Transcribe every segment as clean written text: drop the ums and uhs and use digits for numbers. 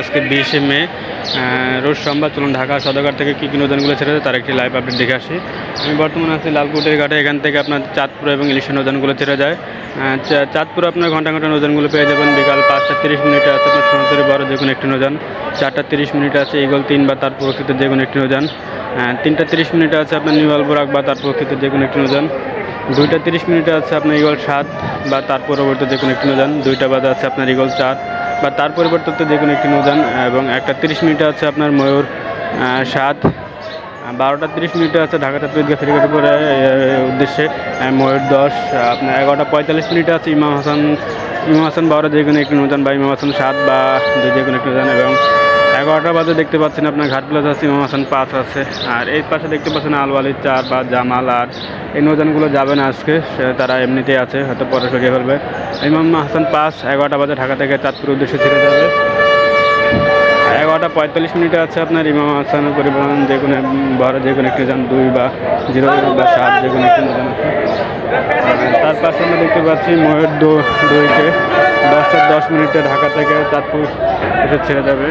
আজকে 20শে মে রোজ সোমবার। চলুন ঢাকা সদরঘাট থেকে কী কী নৌযানগুলো ছেড়েছে তার একটি লাইভ আপডেট দেখে আসি। আমি বর্তমানে আছি লালকুটের ঘাটে। এখান থেকে আপনার চাঁদপুর এবং ইলিশের নৌযানগুলো ছেড়ে যায়। চাঁদপুর আপনার ঘন্টা ঘন্টা নৌযানগুলো পেয়ে যাবেন। বিকাল 5টা 30 মিনিটে আছে আপনার সোনাতরী বড় যে কোনো একটি নৌযান। 4টা 30 মিনিটে আছে ঈগল 3 বা তার প্রকৃত যে কোনো একটি নৌযান। 3টা 30 মিনিটে আছে আপনার নিউ আলবোরাক বা তার প্রকৃত যে কোনো একটি নৌযান। 2টা 30 মিনিটে আছে আপনার ঈগল 7 বা তার পরবর্তী যে কোনো একটি নৌযান। 2টা বাজে আছে আপনার ঈগল 4 বা তার পরিবর্তে যে কোনো একটি নৌযান। এবং 1টা 30 মিনিটে আছে আপনার ময়ূর 7। 12টা 30 মিনিটে আছে ঢাকা চাঁদপুর ফেরিঘাটের উপরে উদ্দেশ্যে ময়ূর 10। আপনার 11টা 45 মিনিটে আছে ইমাম হাসান 12 যে কোনো একটি নৌযান বা ইমাম হাসান 7 বা যে কোনো একটি নৌযান। এবং 11টা বাজে দেখতে পাচ্ছেন আপনার ঘাট প্লাস আছে ইমাম হাসান 5 আছে। আর এই পাশে দেখতে পাচ্ছেন আলওয়ালি 4 বা জামাল। আর এই নৌযানগুলো যাবে না আজকে, তারা এমনিতেই আছে, হয়তো পরে সরিয়ে ফেলবে। ইমাম হাসান 5 11টা বাজে ঢাকা থেকে চাঁদপুর উদ্দেশ্যে ছেড়ে যাবে। 11টা 45 মিনিটে আছে আপনার ইমাম হাসান পরিবহন যে কোনো বড় যে কোনো একটি যান 2 বা 0 বা 7 যে কোনো একটি যান আছে। তার পাশে আমরা দেখতে পাচ্ছি ময়ূর 2কে 10টা 10 মিনিটে ঢাকা থেকে চাঁদপুর এসে ছেড়ে যাবে।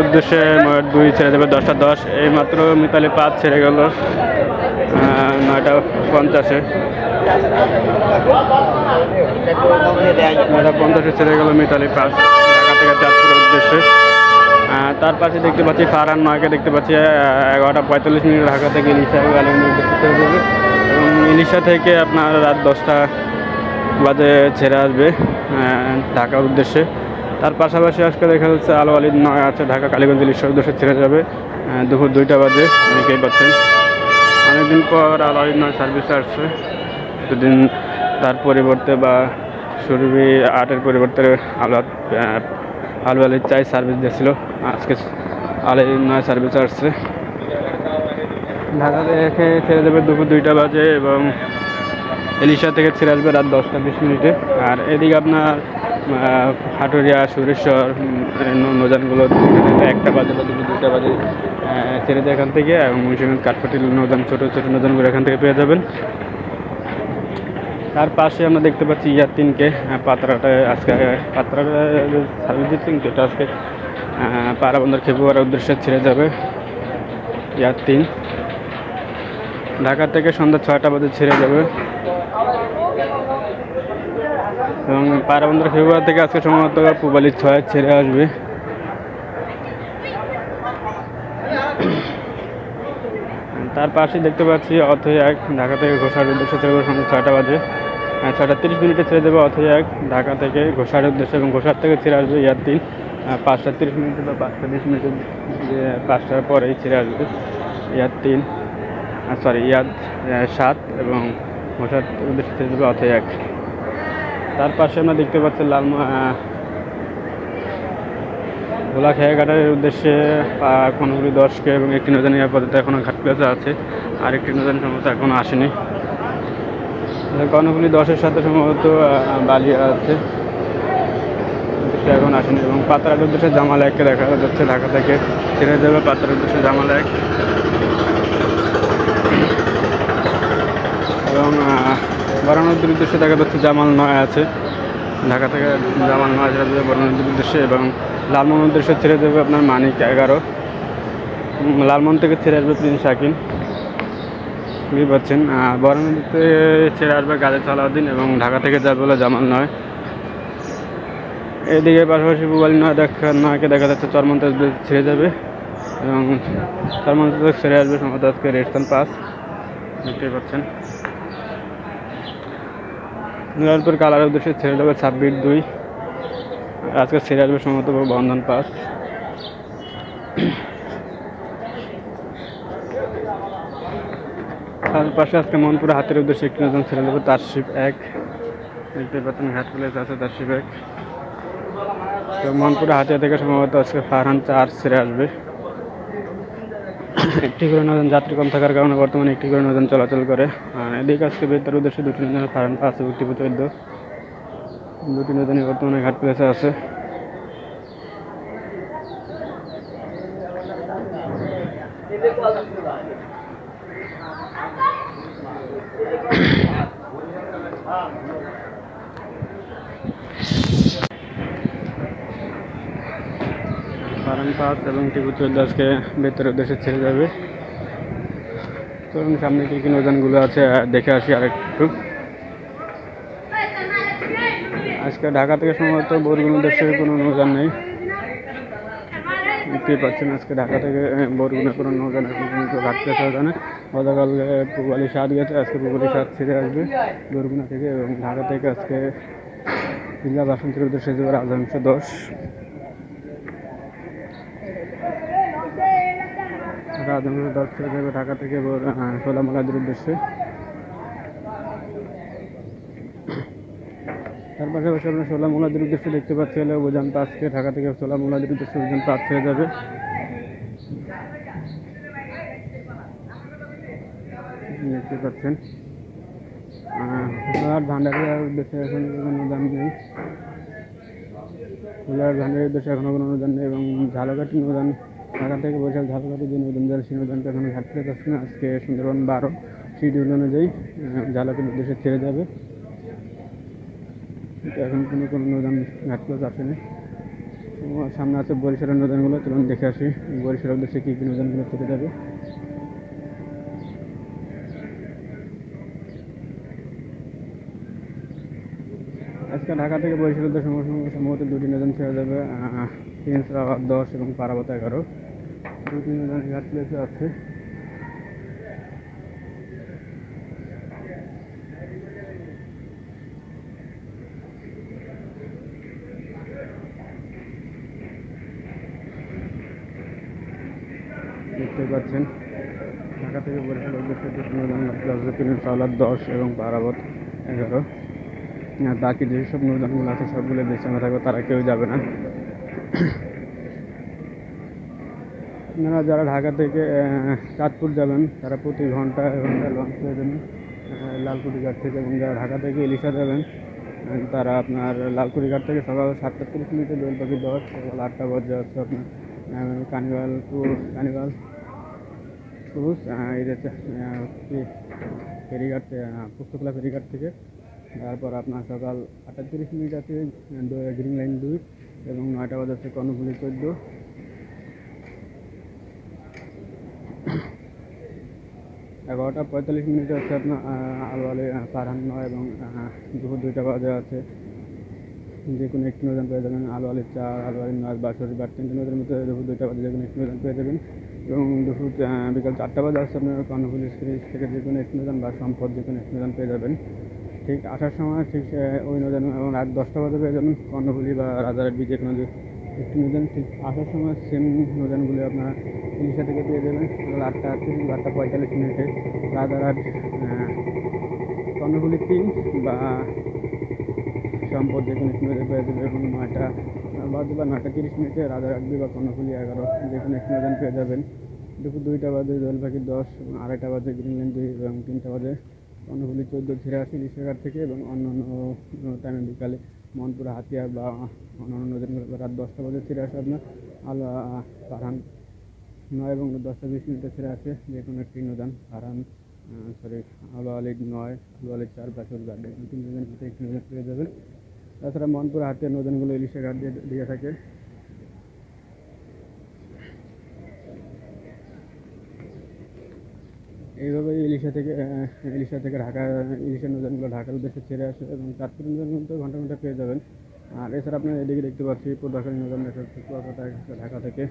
উদ্দেশ্যে ময়ূর 2 ছেড়ে যাবে 10টা 10। এইমাত্র মিতালি 5 ছেড়ে গেল 9টা 50-এ। 9টা 50-এ ছেড়ে গেল মিতালি 5 ঢাকা থেকে চাঁদপুরের উদ্দেশ্যে। তার পাশে দেখতে পাচ্ছি ফারহান 9কে দেখতে পাচ্ছি 11টা 45 মিনিট ঢাকা থেকে ইলিশা উদ্দেশ্যে ছেড়ে যাবে। এবং ইলিশা থেকে আপনার রাত 10টা বাজে ছেড়ে আসবে ঢাকার উদ্দেশ্যে। তার পাশাপাশি আজকে দেখা যাচ্ছে আলওয়ালিদ 9 আছে ঢাকা কালীগঞ্জ ইলিশের উদ্দেশ্যে ছেড়ে যাবে দুপুর 2টা বাজে। অনেকেই পাচ্ছেন অনেকদিন পর আলওয়ালিদ 9 সার্ভিসে আসছে। এতদিন তার পরিবর্তে বা সুরভি 8-এর পরিবর্তে আলওয়ালিদ 4 সার্ভিস দিয়েছিল। আজকে আলওয়ালিদ 9 সার্ভিসে আসছে। ঢাকা থেকে ছেড়ে যাবে দুপুর 2টা বাজে এবং ইলিশা থেকে ছেড়ে আসবে রাত 10টা 20 মিনিটে। আর এদিকে আপনার হাটুরিয়া সুরেশ্বর নৌযানগুলো 1টা বাজে বা দুপুর 2টা বাজে ছেড়ে যায় এখান থেকে। এবং মুন্সিগঞ্জ কাঠপাটিল নৌযান ছোটো ছোটো নৌযানগুলো এখান থেকে পেয়ে যাবেন। তার পাশে আমরা দেখতে পাচ্ছি ইয়ার 3কে পাত্রাটায় আজকে পাত্রাটা সার্ভিস দিচ্ছেন, যেটা আজকে পারাবন্দর খেপুয়ার উদ্দেশ্যে ছেড়ে যাবে ইয়ার 3। ঢাকা থেকে সন্ধ্যা 6টা বাজে ছেড়ে যাবে। এবং পারাবন্দর ফেব্রুয়ারি থেকে আজকে সম্ভবত পুবালি 6 ছেড়ে আসবে। তার পাশে দেখতে পাচ্ছি অথই 1 ঢাকা থেকে ঘোষার উদ্দেশ্যে ছেড়ে যাবে সন্ধ্যা 6টা বাজে। 6টা 30 মিনিটে ছেড়ে দেবে অথই 1 ঢাকা থেকে ঘোষার উদ্দেশ্যে। এবং ঘোষার থেকে ছেড়ে আসবে ইয়ার 3 5টা 30 মিনিটে বা 5টা 20 মিনিটে, 5টার পরেই ছেড়ে আসবে ইয়ার 3 ইয়ার 7 এবং ঘোষার উদ্দেশ্যে ছেড়ে দেবে অথই 1। তার পাশে আমরা দেখতে পাচ্ছি ভোলা খেয়াঘাটের উদ্দেশ্যে কর্ণফুলী 10কে এবং একটি নৌযান আপাতত এখনও ঘাট প্লাসে আছে। আর একটি নৌযান সম্ভবত এখনও আসেনি। কর্ণফুলী 10-এর সাথে সম্ভবত বালিয়া আছে, এখন আসেনি। এবং পাত্রার উদ্দেশ্যে জামাল 1কে দেখা যাচ্ছে ঢাকা থেকে ছেড়ে যাবে পাত্রার উদ্দেশ্যে জামাল 1। এবং বরানদীর উদ্দেশ্যে দেখা যাচ্ছে জামাল 9 আছে ঢাকা থেকে জামাল 9 ছেড়ে দেবে বরানদীর উদ্দেশ্যে। এবং লালমোহন উদ্দেশ্যে ছেড়ে দেবে আপনার মানিক 11। লালমোহন থেকে ছেড়ে আসবে প্রিন্স শাকিন, বুঝতে পারছেন। বরানদীতে ছেড়ে আসবে গাজী সালাউদ্দিন এবং ঢাকা থেকে যাবে বলে জামাল 9। এদিকে পাশাপাশি পুবালি 9কে দেখা যাচ্ছে চরমন্ত ছেড়ে যাবে এবং চরমন্ত ছেড়ে আসবে সম্ভবত আজকে রেডসান 5, দেখতেই পাচ্ছেন। নুরালপুর কালার উদ্দেশ্যে ছেড়ে যাবে 26-2, আজকে ছেড়ে আসবে সম্ভবত বন্ধন 5। তার পাশে আজকে মনপুরে হাতের উদ্দেশ্যে একটি নৌযান ছেড়ে যাবে তারশিপ 1, দেখতে পাচ্ছেন ঘাট প্লেস আছে তারশিপ 1। তো মনপুরে হাতিয়া থেকে সম্ভবত আজকে ফারহান 4 ছেড়ে আসবে। একটি করে নৌযান যাত্রী কম থাকার কারণে বর্তমানে একটি করে নৌযান চলাচল করে। আর এদিকে আজকে বেতার উদ্দেশ্যে 2টি নৌযান ফারহান 5 এবং টিপু 14, 2টি নৌযানই বর্তমানে ঘাট প্লেসে আছে। ফারান পাস এবং টিপু 14 আজকে ভেতরের দেশে ছেড়ে যাবে। চলুন সামনে কি কি নৌযানগুলো আছে দেখে আসি আরেকটু। আজকে ঢাকা থেকে সম্ভবত বরগুনা দেশে কোনো নৌযান নেই, দেখতেই পাচ্ছেন। আজকে ঢাকা থেকে বরগুনা কোনো নৌযান এখন পর্যন্ত ঘাটতে জানে। গতকাল পুবালি 7 গেছে, আজকে পুবালি 7 ছেড়ে আসবে বরগুনা থেকে এবং ঢাকা থেকে আজকে জেলা বাসন্তীর উদ্দেশ্যে যাবে রাজহংস 10। রাজহংস 10 ছেড়ে যাবে ঢাকা থেকে সোলামুলাদের উদ্দেশ্যে। তার পাশাপাশি আপনার সোলামুলাদের উদ্দেশ্যে দেখতে পাচ্ছি হলে অভিযান আজকে ঢাকা থেকে সোলামুলাদের উদ্দেশ্যে অভিযান পাস হয়ে যাবে। দেখতে পাচ্ছেন খুলনার ভান্ডারিয়ার উদ্দেশ্যে এখন কোনো অনুদান নেই, খুলনার ভান্ডারিয়ার উদ্দেশ্যে এখনও কোনো অনুদান নেই এবং ঝালকাঠি নৌযান ঢাকা থেকে বৈশাখ ঝালকাঠি যে নৌযান যায় সেই নৌযানটা এখনো ঘাটতে যাচ্ছে না। আজকে সুন্দরবন 12 শিডিউল অনুযায়ী ঝালকাঠির উদ্দেশ্যে ছেড়ে যাবে। এখন কোনো নৌযান ঘাটতে আসেনি। সামনে আছে বরিশালের নৌযানগুলো, চলুন দেখে আসি বরিশালের উদ্দেশ্যে কী কী নৌযানগুলো ছেড়ে যাবে। আজকে ঢাকা থেকে বরিশাল উদ্দেশ্যে সম্ভবত 2টি নৌযান ছেড়ে যাবে, প্রিন্স রাওয়াত 10 এবং পারাবত 11। 2টি নৌযান ঘাট প্লেসে আছে। দেখতে পাচ্ছেন ঢাকা থেকে বরিশাল উদ্দেশ্যে 2টি নৌযান ঘাট প্লেসে প্রিন্স রাওয়াত 10 এবং পারাবত 11। বাকি যেসব নৌযানগুলো আছে সবগুলো বিশ্রামে থাকবে, তারা কেউ যাবে না। আপনারা যারা ঢাকা থেকে চাঁদপুর যাবেন তারা প্রতি ঘন্টায় লঞ্চ পেয়ে যাবেন লালকুটি ঘাট থেকে, এবং যারা ঢাকা থেকে ইলিশা যাবেন তারা আপনার লালকুটি ঘাট থেকে সকাল 7:30 দোয়েল পাখি 10, সকাল 8টা বাজে হচ্ছে আপনার কার্নিভাল ক্রুজ ফেরিঘাট পুস্তকলা ফেরিঘাট থেকে। তারপর আপনার সকাল 8:30 আছে গ্রিন লাইন 2 এবং 9টা বাজে হচ্ছে কর্ণফুলী 14। 11:45 হচ্ছে আপনার আলওয়ালি ফারহান 9 এবং দুপুর 2টা বাজে আছে যে কোনো একটি নৌযান পেয়ে যাবেন। আলওয়ালি 4, আলওয়ালি 9, বাঁশবাড়ি 3টি নৌযানের মধ্যে দুপুর 2টা বাজে যে কোনো একটি নৌযান পেয়ে যাবেন এবং বিকাল 4টা বাজে আসছে আপনার কর্ণফুলী সিরিজ থেকে যে কোনো একটি নৌযান বা সম্পদ যে কোনো একটি নৌযান পেয়ে যাবেন। ঠিক আসার সময় ঠিক ওই নৌযান এবং রাত 10টা বাজে পেয়ে যাবেন কর্ণফুলী বা রাজারহাট যে কোনো একটি নৌযান। ঠিক আসার সময় সেম নৌযানগুলি আপনারা ইলিশা থেকে পেয়ে যাবেন সকাল 8:30 বা 8:45 রাজারহাট কর্ণফুলী 3 বা সম্পদ যে কোনো একটি নৌযান পেয়ে যাবেন এবং 9টা বাজে বা 9:30 রাজারহাট বা কর্ণফুলী 11 যে কোনো একটি নৌযান পেয়ে যাবেন। দুপুর 2টা বাজে দোয়েল পাখি 10 এবং 2:30 বাজে গ্রিন লাইন 2 এবং 3টা বাজে কর্ণফুলী 14 ছেড়ে আসে ইলিশাঘাট থেকে এবং অন্যান্য টাইমে বিকালে মনপুর হাতিয়া বা অন্যান্য নৌযানগুলো রাত 10টা বাজে ছেড়ে আসে আপনার ফারহান 9 এবং 10:20 ছেড়ে আসে যে কোনো একটি নৌযান ফারহান আলওয়ালি 9, আলওয়ালি 4, বাঁশবাড়ি 3 নৌযান একটি নৌযান পেয়ে যাবেন। তাছাড়া মনপুর হাতিয়ার নৌযানগুলো ইলিশাঘাট দিয়ে থাকে। এইভাবে ইলিশা থেকে ঢাকা ইলিশার নৌযানগুলো ঢাকার উদ্দেশ্যে ছেড়ে আসে এবং চাঁদপুর নৌযানগুলো ঘন্টা পেয়ে যাবেন। আর এছাড়া আপনার এদিকে দেখতে পাচ্ছি পটুয়াখালী নৌযান কুয়াকাটা ঢাকা থেকে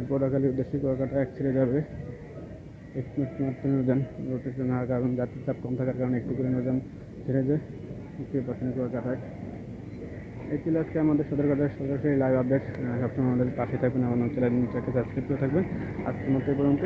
পটুয়াখালীর উদ্দেশ্যে কুয়াকাটা 1 ছেড়ে যাবে। একটু মাত্র নৌযান রোটেশন হওয়ার কারণ যাত্রীর চাপ কম থাকার কারণে একটু করে নৌযান ছেড়ে যায় 50% কুয়াকাটায়। এই ছিল আজকে আমাদের সদরঘাটের সরাসরি লাইভ আপডেট। সবসময় আমাদের পাশে থাকবেন, আমার চ্যানেলটাকে সাবস্ক্রাইব করে থাকবেন। আজকের মতো এই পর্যন্ত।